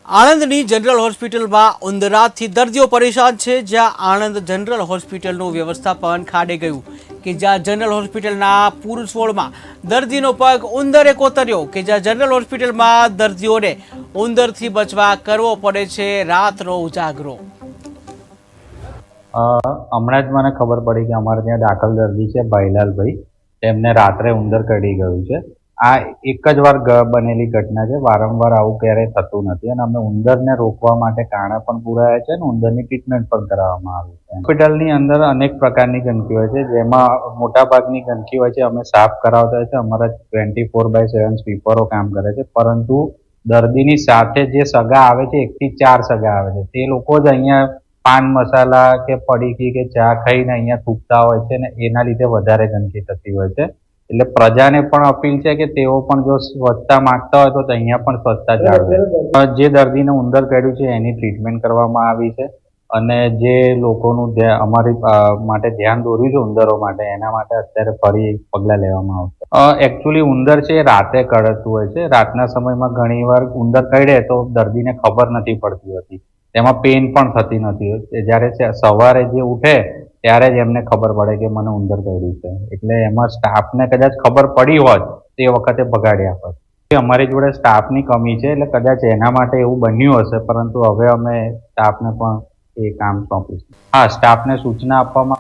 આણંદની general હોસ્પિટલમાં ઉંદરાથી દર્દીઓ પરેશાન છે। જ્યાં આણંદ જનરલ હોસ્પિટલનું વ્યવસ્થાપન ખાડે ગયું કે જ્યાં જનરલ હોસ્પિટલના પુરુષ વોર્ડમાં દર્દીનો પગ ઉંદરે કોતર્યો કે જ્યાં જનરલ હોસ્પિટલમાં દર્દીઓને ઉંદરથી બચવા કરવો પડે છે રાતનો ઉજાગરો। હમણાં જ મને ખબર પડી કે અમારે ત્યાં દાખલ દર્દી છે ભાઈલાલભાઈ, તેમને રાત્રે ઉંદર કરડી ગયું છે। આ એક જ વાર બનેલી ઘટના છે, વારંવાર આવું ક્યારેય થતું નથી અને અમે ઉંદરને રોકવા માટે કાણા પણ પુરાયા છે અને ઉંદરની ટ્રીટમેન્ટ પણ કરાવવામાં આવી છે। હોસ્પિટલની અંદર અનેક પ્રકારની ગંદકી હોય છે, જેમાં મોટાભાગની ગંદકી હોય છે અમે સાફ કરાવતા હોય છે। અમારા 24/7 સ્વીપરો કામ કરે છે, પરંતુ દર્દીની સાથે જે સગા આવે છે, 1 થી 4 સગા આવે છે, તે લોકો જ અહીંયા પાન મસાલા કે પડીકી કે ચા ખાઈને અહીંયા થૂકતા હોય છે ને એના લીધે વધારે ગંદકી થતી હોય છે। એટલે પ્રજાને પણ અપીલ છે કે તેઓ પણ જો સ્વચ્છતા માંગતા હોય તો અહીંયા પણ સ્વચ્છતા જાળવે। જે દર્દીને ઉંદર કરડ્યું છે એની ટ્રીટમેન્ટ કરવામાં આવી છે અને જે લોકોનું અમારી માટે ધ્યાન દોર્યું છે ઉંદરો માટે, એના માટે અત્યારે ફરી પગલાં લેવામાં આવશે। એકચ્યુઅલી ઉંદર છે એ રાતે કરડતું હોય છે। રાતના સમયમાં ઘણીવાર ઉંદર કરડે તો દર્દીને ખબર નથી પડતી હોતી, તેમાં પેઇન પણ થતી નથી। જ્યારે સવારે જે ઉઠે ત્યારે જ એમને ખબર પડે કે મને ઉંદર કરડ્યું છે, એટલે એમાં સ્ટાફને કદાચ ખબર પડી હોત તે વખતે ભગાડ્યા હોત। અમારી જોડે સ્ટાફની કમી છે, એટલે કદાચ એના માટે એવું બન્યું હશે, પરંતુ હવે અમે સ્ટાફને પણ એ કામ સોંપીશું। હા, સ્ટાફને સૂચના આપવામાં